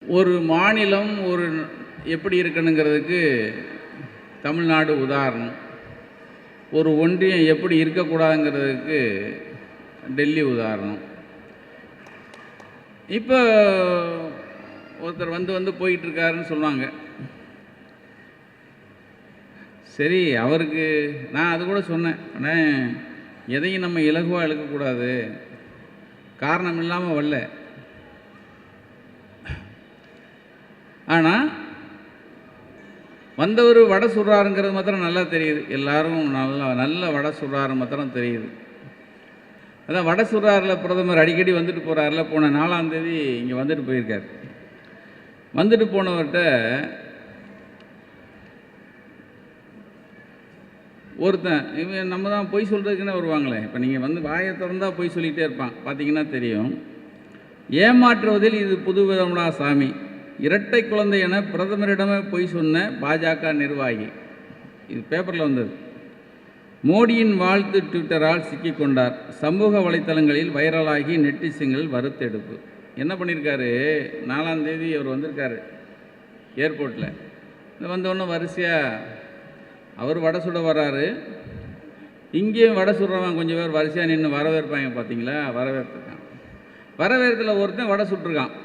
ஒரு மாநிலம் எப்படி இருக்கணுங்கிறதுக்கு தமிழ்நாடு உதாரணம். ஒரு ஒன்றியம் எப்படி இருக்கக்கூடாதுங்கிறதுக்கு டெல்லி உதாரணம். இப்போ ஒருத்தர் வந்து போயிட்டுருக்காருன்னு சொன்னாங்க. சரி, அவருக்கு நான் அது கூட சொன்னேன், ஆனால் எதையும் நம்ம இலகுவாக இழுக்கக்கூடாது, காரணம் இல்லாமல் வரல. ஆனால் வந்தவர் வடை சுடுறாருங்கிறது மாத்திரம் நல்லா தெரியுது. எல்லாரும் நல்ல வடை சுடுறாரு மாத்திரம் தெரியுது. அதான் வடை சுடுறாரில் பிரதமர் அடிக்கடி வந்துட்டு போகிறாரில்ல. போன 4ஆம் தேதி இங்கே வந்துட்டு போயிருக்கார். வந்துட்டு போனவர்கிட்ட ஒருத்தன், இவன் நம்ம தான் பொய் சொல்கிறதுக்குன்னு வருவாங்களே. இப்போ நீங்கள் வந்து வாயை திறந்தால் பொய் சொல்லிகிட்டே இருப்பான், பார்த்தீங்கன்னா தெரியும். ஏமாற்றுவதில் இது புது விதம்டா சாமி, இரட்டை குழந்தை என பிரதமரிடமே பொய் சொன்ன பாஜக நிர்வாகி. இது பேப்பரில் வந்தது. மோடியின் வாழ்த்து ட்விட்டரால் சிக்கிக்கொண்டார். சமூக வலைத்தளங்களில் வைரலாகி நெட்டிசன்கள் வருத்தெடுப்பு. என்ன பண்ணியிருக்காரு, 4ஆம் தேதி அவர் வந்திருக்காரு ஏர்போர்ட்டில். இந்த வந்தோடனே வரிசையாக அவர் வடை சுட வர்றாரு. இங்கேயும் வடை சுடுறவன் கொஞ்சம் பேர் வரிசையாக நின்று வரவேற்பாங்க, பார்த்தீங்களா? வரவேற்பிருக்கான். வரவேற்பில் ஒருத்தன் வடை சுட்டுருக்கான்.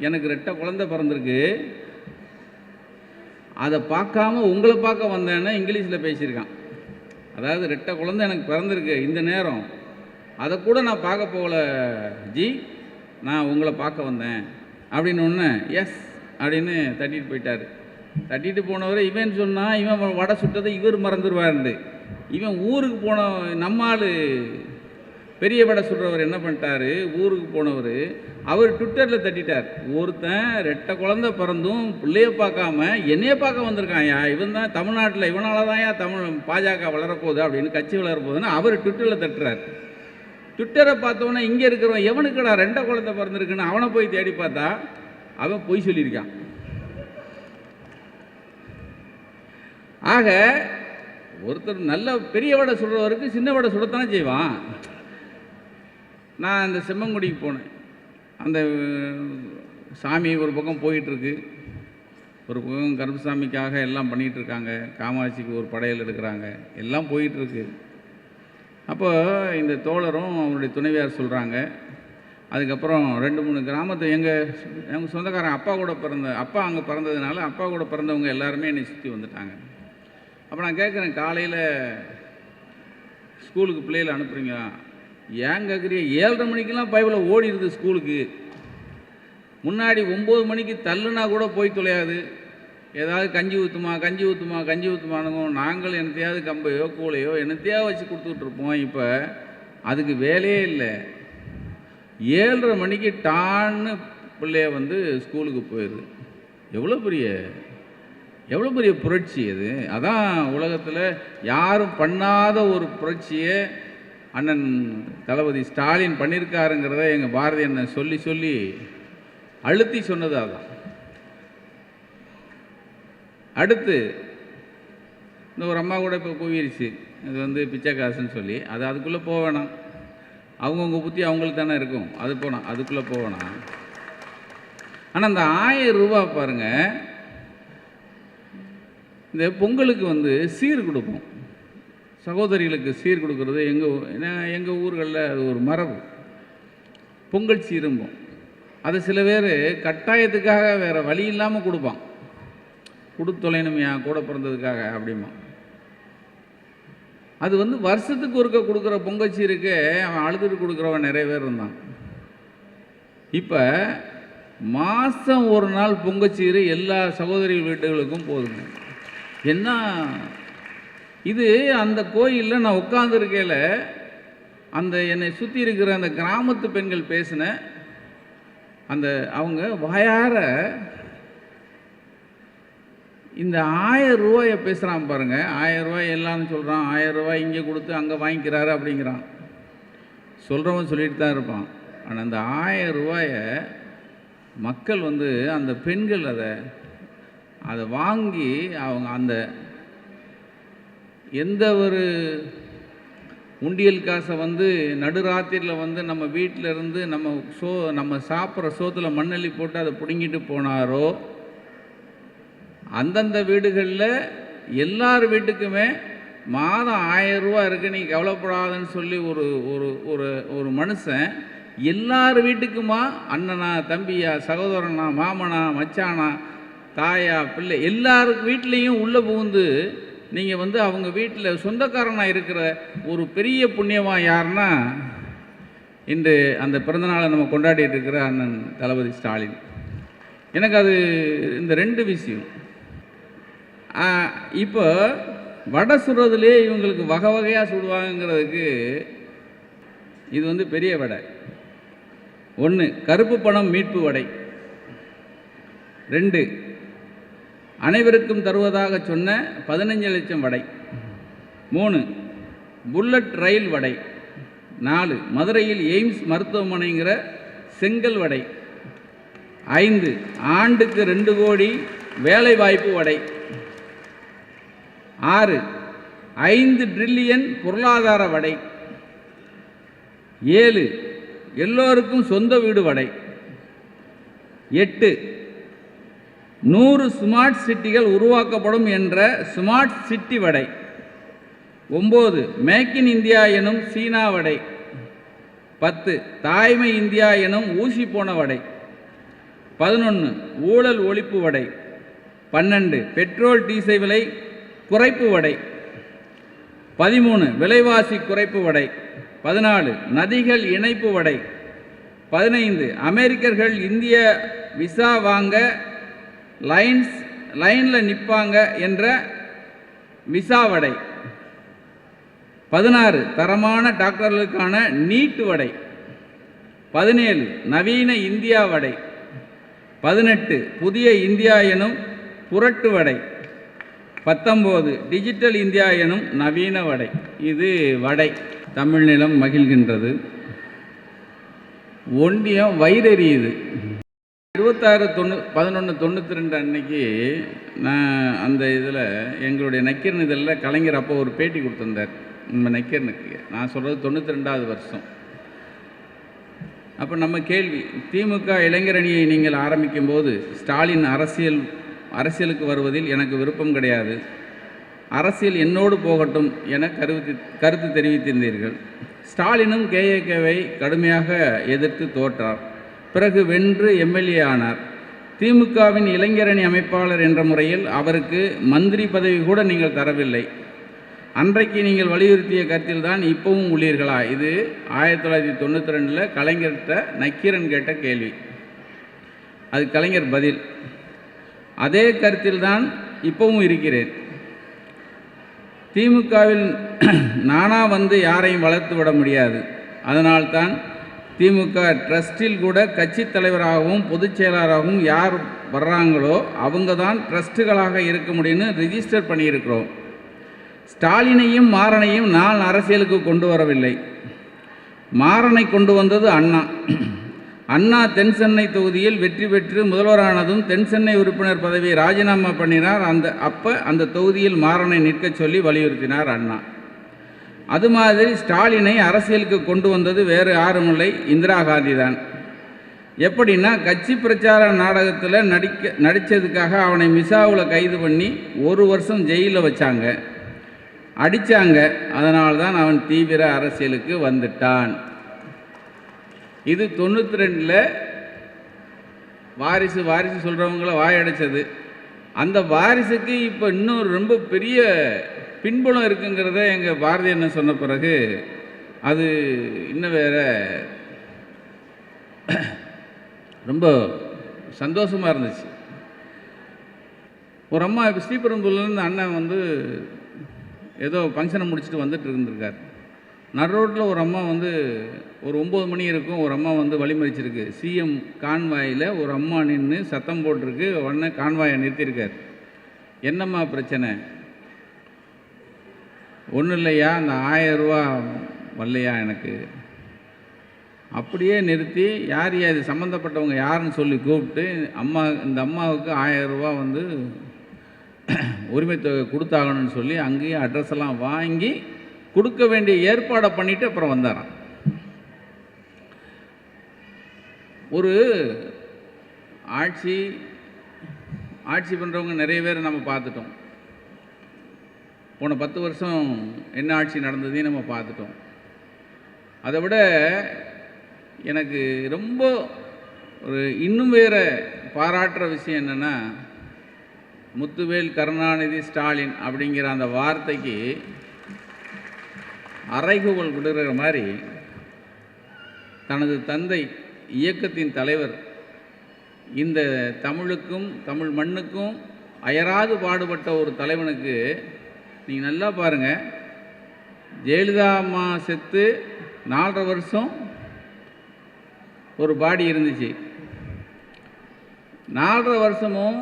எனக்கு 2 குழந்தை பிறந்திருக்கு, அதை பார்க்காம உங்களை பார்க்க வந்தேன்னு இங்கிலீஷில் பேசியிருக்கான். அதாவது 2 குழந்தை எனக்கு பிறந்திருக்கு இந்த நேரம், அதை கூட நான் பார்க்க போகல ஜி, நான் உங்களை பார்க்க வந்தேன் அப்படின்னு ஒன்று எஸ் அப்படின்னு தட்டிட்டு போயிட்டார். தட்டிட்டு போனவர் இவன் சொன்னால் இவன் வடை சுட்டதை இவர் மறந்துடுவார்ந்து. இவன் ஊருக்கு போன நம்ம ஆள் பெரிய வடை சுடுறவர் என்ன பண்ணிட்டார், ஊருக்கு போனவர் அவர் ட்விட்டரில் தட்டிட்டார். ஒருத்தன் 2 குழந்தை பிறந்தும் பிள்ளைய பார்க்காம என்னைய பார்க்க வந்திருக்கான் யா, இவன் தான் தமிழ்நாட்டில் இவனால தான் யா பாஜக வளரப்போகுது அப்படின்னு, கட்சி வளரப்போகுதுன்னு அவர் ட்விட்டரில் தட்டுறார். ட்விட்டரை பார்த்தோன்னே இங்கே இருக்கிறவன் எவனுக்குடா 2 குழந்தை பிறந்திருக்குன்னு அவனை போய் தேடி பார்த்தா அவன் பொய் சொல்லியிருக்கான். ஆக ஒருத்தர் நல்ல பெரிய வடை சுடுறவருக்கு சின்ன வடை சுடத்தானே செய்வான். நான் அந்த செம்மங்குடிக்கு போனேன். அந்த சாமி ஒரு பக்கம் போயிட்டுருக்கு, ஒரு பக்கம் கருப்பசாமிக்காக எல்லாம் பண்ணிகிட்ருக்காங்க, காமாட்சிக்கு ஒரு படையல் எடுக்கிறாங்க, எல்லாம் போயிட்டுருக்கு. அப்போ இந்த தோழரும் அவருடைய துணைவியார் சொல்கிறாங்க, அதுக்கப்புறம் 2-3 கிராமத்தை எங்கள் சொந்தக்காரன் அப்பா அங்கே பிறந்ததுனால அப்பா கூட பிறந்தவங்க எல்லாருமே என்னை சுற்றி வந்துட்டாங்க. அப்போ நான் கேட்குறேன், காலையில் ஸ்கூலுக்கு பிள்ளைகளை அனுப்புகிறீங்க, ஏன் கேட்குறீங்க? 7:30 மணிக்கெலாம் பைபிளில் ஓடிடுது ஸ்கூலுக்கு. முன்னாடி 9 மணிக்கு தள்ளுனா கூட போய் தொலையாது. ஏதாவது கஞ்சி ஊற்றுமானுங்க. நாங்கள் என்னத்தையாவது கம்பையோ கூலையோ என்னத்தையாவது வச்சு கொடுத்துட்ருப்போம். இப்போ அதுக்கு வேலையே இல்லை. 7:30 மணிக்கு டான்னு பிள்ளைய வந்து ஸ்கூலுக்கு போயிடுது. எவ்வளோ பெரிய புரட்சி அது! அதான் உலகத்தில் யாரும் பண்ணாத ஒரு புரட்சியை அண்ணன் தளபதி ஸ்டாலின் பண்ணியிருக்காருங்கிறத எங்கள் பாரதி அண்ணன் சொல்லி அழுத்தி சொன்னது அதான். அடுத்து இந்த ஒரு அம்மா கூட இப்போ கூவிருச்சு, இது வந்து பிச்சை காசுன்னு சொல்லி. அதுக்குள்ளே போக வேணாம், அவங்கவுங்க புத்தி அவங்களுக்கு தானே இருக்கும். அதுக்குள்ளே போவேணாம். ஆனால் அந்த 1000 ரூபா பாருங்கள், இந்த பொங்கலுக்கு வந்து சீர் கொடுப்போம், சகோதரிகளுக்கு சீர் கொடுக்கறது எங்கள் ஊர்களில் அது ஒரு மரபு. பொங்கல் சீரும்போம். அது சில பேர் கட்டாயத்துக்காக வேறு வழி இல்லாமல் கொடுப்பான். கொடுத்தொலைனுமையா கூட பிறந்ததுக்காக அப்படிமா. அது வந்து வருஷத்துக்கு ஒருக்க கொடுக்குற பொங்கல் சீருக்கு அவன் அழுதுட்டு கொடுக்குறவன் நிறைய பேர் இருந்தான். இப்போ மாதம் ஒரு நாள் பொங்கச்சீரு எல்லா சகோதரிகள் வீட்டுகளுக்கும் போதுங்க. என்ன இது! அந்த கோயிலில் நான் உட்காந்துருக்கையில் அந்த என்னை சுற்றி இருக்கிற அந்த கிராமத்து பெண்கள் பேசின அவங்க வாயார இந்த 1000 ரூபாயை பேசுகிறான் பாருங்கள். 1000 ரூபாய் எல்லாம்னு சொல்கிறான். 1000 ரூபாய் இங்கே கொடுத்து அங்கே வாங்கிக்கிறாரு அப்படிங்கிறான். சொல்கிறவன் சொல்லிட்டு தான் இருப்பான். ஆனால் அந்த 1000 ரூபாயை மக்கள் வந்து அந்த பெண்கள் அதை வாங்கி அவங்க அந்த எந்த ஒரு உண்டியல் காசை வந்து நடுராத்திரியில் வந்து நம்ம வீட்டில் இருந்து நம்ம சாப்பிட்ற சோத்தில் மண்ணள்ளி போட்டு அதை பிடுங்கிட்டு போனாரோ, அந்தந்த வீடுகளில் எல்லார் வீட்டுக்குமே மாதம் 1000 ரூபா இருக்குது, நீ கவலைப்படாதுன்னு சொல்லி ஒரு ஒரு ஒரு ஒரு மனுஷன் எல்லார் வீட்டுக்குமா, அண்ணனா, தம்பியா, சகோதரனா, மாமனா, மச்சானா, தாயா, பிள்ளை, எல்லார் வீட்லேயும் உள்ளே புகுந்து நீங்கள் வந்து அவங்க வீட்டில் சொந்தக்காரனாக இருக்கிற ஒரு பெரிய புண்ணியமாக யாருன்னா, இன்று அந்த பிறந்தநாளை நம்ம கொண்டாடிட்டு இருக்கிற அண்ணன் தளபதி ஸ்டாலின். எனக்கு அது இந்த 2 விஷயம். இப்போ வடை சுடுறதுலே இவங்களுக்கு வகை வகையாக சுடுவாங்கிறதுக்கு இது வந்து பெரிய வடை. 1, கருப்பு பணம் மீட்பு வடை. 2, அனைவருக்கும் தருவதாக சொன்ன 15 லட்சம் வடை. 3, புல்லட் ரயில் வடை. 4, மதுரையில் எய்ம்ஸ் மருத்துவமனைங்கிற செங்கல் வடை. 5, ஆண்டுக்கு 2 கோடி வேலைவாய்ப்பு வடை. 6, 5 டிரில்லியன் பொருளாதார வடை. 7, எல்லோருக்கும் சொந்த வீடு வடை. 8, 100 ஸ்மார்ட் சிட்டிகள் உருவாக்கப்படும் என்ற ஸ்மார்ட் சிட்டி வடை. 9, மேக் இன் இந்தியா எனும் சீனா வடை. 10, தாய்மை இந்தியா எனும் ஊசி போன வடை. 11, ஊழல் ஒழிப்பு வடை. 12, பெட்ரோல் டீசல் விலை குறைப்பு வடை. 13, விலைவாசி குறைப்பு வடை. 14, நதிகள் இணைப்பு வடை. 15, அமெரிக்கர்கள் இந்திய விசா வாங்க லைனில் நிற்பாங்க என்ற விசா வடை. 16, தரமான டாக்டர்களுக்கான நீட்டு வடை. 17, நவீன இந்தியா வடை. 18, புதிய இந்தியா எனும் புரட்டு வடை. 19, டிஜிட்டல் இந்தியா எனும் நவீன வடை. இது வடை. தமிழ் நிலம் மகிழ்கின்றது, ஒன்றியம் வயிறெறியுது. 26/11/92 அன்னைக்கு நான் அந்த இதில் எங்களுடைய நக்கீரன் இதழில் கலைஞர் அப்போ ஒரு பேட்டி கொடுத்துருந்தார். நம்ம நக்கீரனுக்கு நான் சொல்கிறது 92வது வருஷம். அப்போ நம்ம கேள்வி, திமுக இளைஞரணியை நீங்கள் ஆரம்பிக்கும் போது ஸ்டாலின் அரசியலுக்கு வருவதில் எனக்கு விருப்பம் கிடையாது, அரசியல் என்னோடு போகட்டும் என கருத்து தெரிவித்திருந்தீர்கள். ஸ்டாலினும் KAKவை கடுமையாக எதிர்த்து தோற்றார். பிறகு வென்று MLA ஆனார். திமுகவின் இளைஞரணி அமைப்பாளர் என்ற முறையில் அவருக்கு மந்திரி பதவி கூட நீங்கள் தரவில்லை. அன்றைக்கு நீங்கள் வலியுறுத்திய கருத்தில்தான் இப்பவும் உள்ளீர்களா? இது 1992 கலைஞர்கிட்ட நக்கீரன் கேட்ட கேள்வி. அது கலைஞர் பதில், அதே கருத்தில்தான் இப்பவும் இருக்கிறேன். திமுகவில் நானா வந்து யாரையும் வளர்த்து விட முடியாது. அதனால்தான் திமுக ட்ரஸ்டில் கூட கட்சி தலைவராகவும் பொதுச் செயலாளராகவும் யார் வர்றாங்களோ அவங்க தான் ட்ரஸ்ட்டுகளாக இருக்க முடியும்னு ரிஜிஸ்டர் பண்ணியிருக்கிறோம். ஸ்டாலினையும் மாறனையும் நான் அரசியலுக்கு கொண்டு வரவில்லை. மாறனை கொண்டு வந்தது அண்ணா. அண்ணா தென்சென்னை தொகுதியில் வெற்றி பெற்று முதல்வரானதும் தென்சென்னை உறுப்பினர் பதவியை ராஜினாமா பண்ணினார். அந்த தொகுதியில் மாறனை நிற்க சொல்லி வலியுறுத்தினார் அண்ணா. அது மாதிரி ஸ்டாலினை அரசியலுக்கு கொண்டு வந்தது வேறு யாருமில்லை, இந்திரா காந்தி தான். எப்படின்னா, கட்சி பிரச்சார நாடகத்தில் நடித்ததுக்காக அவனை மிசாவில் கைது பண்ணி 1 வருஷம் ஜெயிலில் வச்சாங்க, அடித்தாங்க. அதனால்தான் அவன் தீவிர அரசியலுக்கு வந்துட்டான். இது 92 வாரிசு சொல்கிறவங்கள வாயடைச்சது. அந்த வாரிசுக்கு இப்போ இன்னும் ரொம்ப பெரிய பின்புலம் இருக்குங்கிறத எங்கள் பாரதி அண்ணன் சொன்ன பிறகு அது இன்னும் வேற ரொம்ப சந்தோஷமாக இருந்துச்சு. ஒரு அம்மா இப்போ ஸ்ரீபெரும்புதூர்லேருந்து அண்ணன் வந்து ஏதோ ஃபங்க்ஷனை முடிச்சுட்டு வந்துட்டு இருந்திருக்கார். நடுரோட்டில் ஒரு அம்மா வந்து ஒரு 9 மணி இருக்கும், ஒரு அம்மா வந்து வழிமறிச்சிருக்கு. CM கான்வாயில் ஒரு அம்மா நின்று சத்தம் போட்டிருக்கு. உடனே கான்வாயை நிறுத்தியிருக்கார். என்னம்மா பிரச்சனை? ஒன்றும் இல்லையா, அந்த 1000 ரூபா வரலையா எனக்கு. அப்படியே நிறுத்தி யார் இது சம்மந்தப்பட்டவங்க யாருன்னு சொல்லி கூப்பிட்டு இந்த அம்மாவுக்கு 1000 ரூபா வந்து உரிமை தொகை கொடுத்தாகணும்னு சொல்லி அங்கேயே அட்ரஸ் எல்லாம் வாங்கி கொடுக்க வேண்டிய ஏற்பாடை பண்ணிட்டு அப்புறம் வந்தாராம். ஒரு ஆட்சி பண்ணுறவங்க நிறைய பேர் நம்ம பார்த்துட்டோம். போன 10 வருஷம் என்ன ஆட்சி நடந்ததையும் நம்ம பார்த்துட்டோம். அதை விட எனக்கு ரொம்ப ஒரு இன்னும் வேறு பாராட்டுற விஷயம் என்னென்னா, முத்துவேல் கருணாநிதி ஸ்டாலின் அப்படிங்கிற அந்த வார்த்தைக்கு அறைகூவல் விடுகிற மாதிரி தனது தந்தை இயக்கத்தின் தலைவர் இந்த தமிழுக்கும் தமிழ் மண்ணுக்கும் அயராது பாடுபட்ட ஒரு தலைவனுக்கு நீங்கள் நல்லா பாருங்கள், ஜெயலலிதா அம்மா செத்து 4.5 வருஷம் ஒரு பாடி இருந்துச்சு. 4.5 வருஷமும்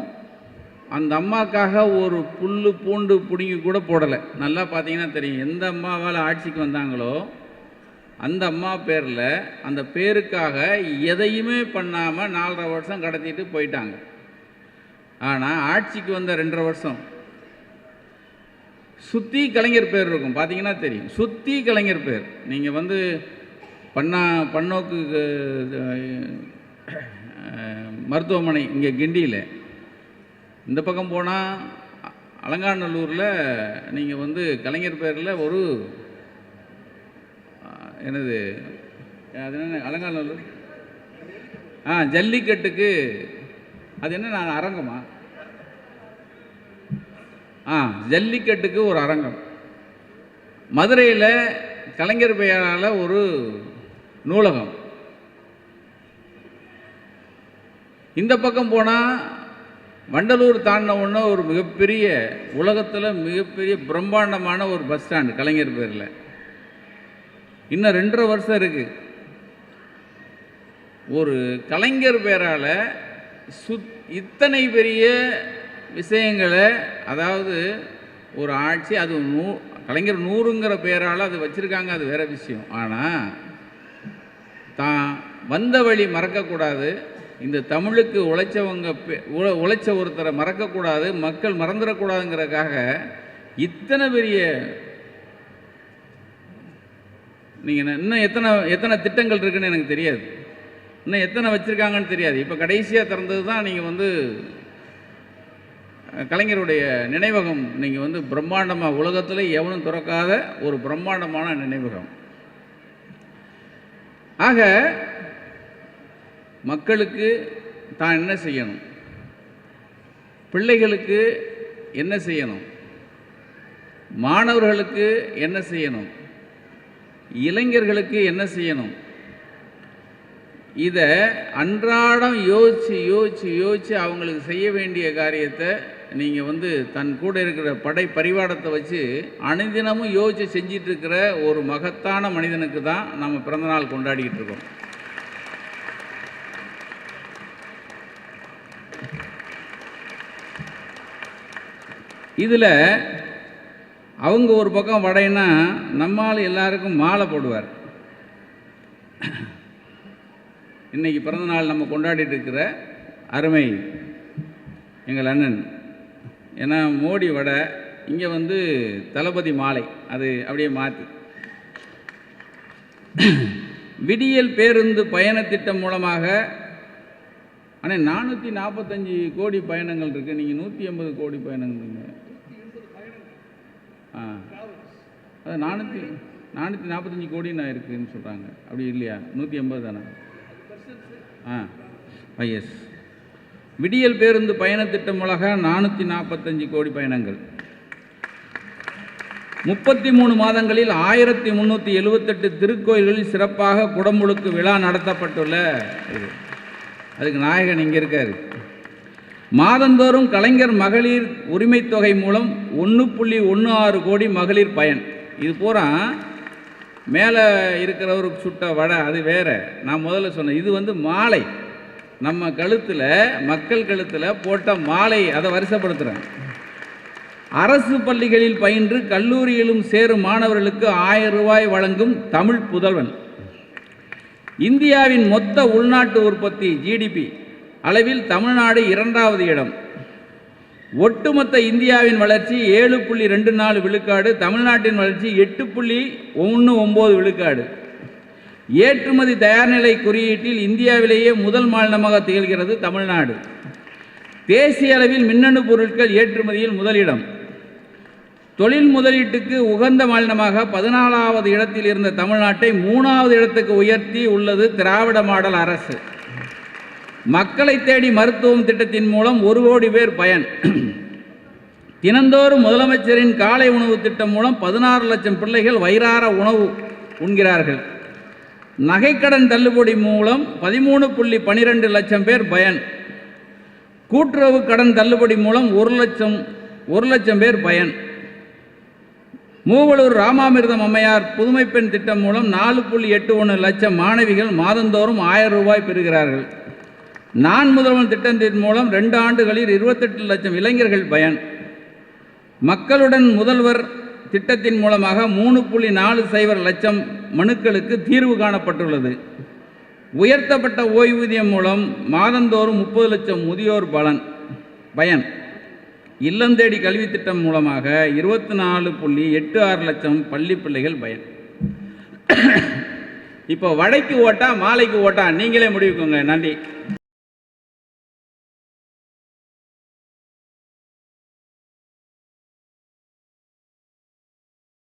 அந்த அம்மாக்காக ஒரு புல் பூண்டு பிடுங்கி கூட போடலை. நல்லா பார்த்தீங்கன்னா தெரியும், எந்த அம்மாவால் ஆட்சிக்கு வந்தாங்களோ அந்த அம்மா பேரில் அந்த பேருக்காக எதையுமே பண்ணாமல் 4.5 வருஷம் கடத்திட்டு போயிட்டாங்க. ஆனால் ஆட்சிக்கு வந்த 2.5 வருஷம் சுற்றி கலைஞர் பேர் இருக்கும், பார்த்தீங்கன்னா தெரியும், சுற்றி கலைஞர் பேர். நீங்கள் வந்து பன்னோக்கு மருத்துவமனை இங்கே கிண்டியில், இந்த பக்கம் போனால் அலங்காநல்லூரில் நீங்கள் வந்து கலைஞர் பேரில் ஒரு என்னது அது என்ன அலங்காநல்லூர் ஜல்லிக்கட்டுக்கு அது என்ன நான் அரங்கமா ஜல்லிக்கட்டுக்கு ஒரு அரங்கம், மதுரையில் கலைஞர் பெயரால் ஒரு நூலகம், இந்த பக்கம் போனால் வண்டலூர் தாண்டின ஒன்று ஒரு மிகப்பெரிய உலகத்தில் மிகப்பெரிய பிரம்மாண்டமான ஒரு பஸ் ஸ்டாண்டு கலைஞர் பேரில். இன்னும் 2.5 வருஷம் இருக்குது. ஒரு கலைஞர் பேரால் இத்தனை பெரிய விஷயங்களை, அதாவது ஒரு ஆட்சி, அது கலைஞர் 100ங்கிற பேரால் அது வச்சுருக்காங்க, அது வேறு விஷயம். ஆனால் தான் வந்த வழி மறக்கக்கூடாது, இந்த தமிழுக்கு உழைச்ச ஒருத்தரை மறக்கக்கூடாது, மக்கள் மறந்துடக்கூடாதுங்கிறதுக்காக இத்தனை பெரிய, நீங்கள் இன்னும் எத்தனை திட்டங்கள் இருக்குன்னு எனக்கு தெரியாது, இன்னும் எத்தனை வச்சுருக்காங்கன்னு தெரியாது. இப்போ கடைசியாக திறந்தது தான் நீங்கள் வந்து கலைஞருடைய நினைவகம். நீங்கள் வந்து பிரம்மாண்டமாக, உலகத்தில் எவனும் திறக்காத ஒரு பிரம்மாண்டமான நினைவகம். ஆக மக்களுக்கு தான் என்ன செய்யணும், பிள்ளைகளுக்கு என்ன செய்யணும், மாணவர்களுக்கு என்ன செய்யணும், இளைஞர்களுக்கு என்ன செய்யணும், இதை அன்றாடம் யோசித்து அவங்களுக்கு செய்ய வேண்டிய காரியத்தை நீங்கள் வந்து தன் கூட இருக்கிற படை பரிவாரத்தை வச்சு அனுதினமும் யோசித்து செஞ்சிட்டு இருக்கிற ஒரு மகத்தான மனிதனுக்கு தான் நம்ம பிறந்தநாள் கொண்டாடிக்கிட்டு இருக்கோம். இதில் அவங்க ஒரு பக்கம் வடைன்னா, நம்மால் எல்லாருக்கும் மாலை போடுவார். இன்றைக்கி பிறந்தநாள் நம்ம கொண்டாடிட்டு இருக்கிற அருமை எங்கள் அண்ணன், ஏன்னா மோடி வடை, இங்கே வந்து தளபதி மாலை, அது அப்படியே மாற்றி. விடியல் பேருந்து பயண திட்டம் மூலமாக ஆனால் 445 கோடி பயணங்கள் இருக்குது, நீங்கள் 180 கோடி பயணங்கள். அது 445 கோடி நான் இருக்குதுன்னு சொல்கிறாங்க, அப்படி இல்லையா? 180 தானே? எஸ். விடியல் பேருந்து பயண திட்டம் மூலமாக 445 கோடி பயணங்கள். 33 மாதங்களில் 1378 திருக்கோயில்களில் சிறப்பாக குடமுழுக்கு விழா நடத்தப்பட்டுள்ள இது. அதுக்கு நாயகன் இங்கே இருக்கார். மாதந்தோறும் கலைஞர் மகளிர் உரிமை தொகை மூலம் 1.16 கோடி மகளிர் பயன். இது பூரா மேலே இருக்கிறவருக்கு சுட்ட வடை, அது வேறு. நான் முதல்ல சொன்னேன், இது வந்து மாலை, நம்ம கழுத்தில், மக்கள் கழுத்தில் போட்ட மாலை, அதை வரிசைப்படுத்துகிறேன். அரசு பள்ளிகளில் பயின்று கல்லூரியிலும் சேரும் மாணவர்களுக்கு 1000 ரூபாய் வழங்கும் தமிழ் புதல்வன். இந்தியாவின் மொத்த உள்நாட்டு உற்பத்தி GDP அளவில் தமிழ்நாடு 2வது இடம். ஒட்டுமொத்த இந்தியாவின் வளர்ச்சி 7.24 விழுக்காடு, தமிழ்நாட்டின் வளர்ச்சி 8.19 விழுக்காடு. ஏற்றுமதி தயார்நிலை குறியீட்டில் இந்தியாவிலேயே முதல் மாநிலமாக திகழ்கிறது தமிழ்நாடு. தேசிய அளவில் மின்னணு பொருட்கள் ஏற்றுமதியில் முதலிடம். தொழில் முதலீட்டுக்கு உகந்த மாநிலமாக 14வது இடத்தில் இருந்த தமிழ்நாட்டை 3வது இடத்துக்கு உயர்த்தி உள்ளது திராவிட மாடல் அரசு. மக்களை தேடி மருத்துவம் திட்டத்தின் மூலம் 1 கோடி பேர் பயன். தினந்தோறும் முதலமைச்சரின் காலை உணவு திட்டம் மூலம் 16 லட்சம் பிள்ளைகள் வயிறார உணவு உண்கிறார்கள். நகைக்கடன் தள்ளுபடி மூலம் 13.12 லட்சம் பேர் பயன். கூட்டுறவு கடன் தள்ளுபடி மூலம் 1 லட்சம் பேர் பயன். மூவலூர் ராமாமிர்தம் அம்மையார் புதுமை பெண் திட்டம் மூலம் 4.81 லட்சம் மாணவிகள் மாதந்தோறும் 1000 ரூபாய் பெறுகிறார்கள். நான் முதல்வன் திட்டத்தின் மூலம் 2 ஆண்டுகளில் 28 லட்சம் இளைஞர்கள் பயன். மக்களுடன் முதல்வர் திட்டத்தின் மூலமாக 3.40 லட்சம் மனுக்களுக்கு தீர்வு காணப்பட்டுள்ளது. உயர்த்தப்பட்ட ஓய்வூதியம் மூலம் மாதந்தோறும் 30 லட்சம் முதியோர் பயன். இல்லம் தேடி கல்வி திட்டம் மூலமாக 24.86 லட்சம் பள்ளி பிள்ளைகள் பயன். இப்போ வடைக்கு ஓட்டா மாலைக்கு ஓட்டா நீங்களே முடிவுக்குங்க. நன்றி.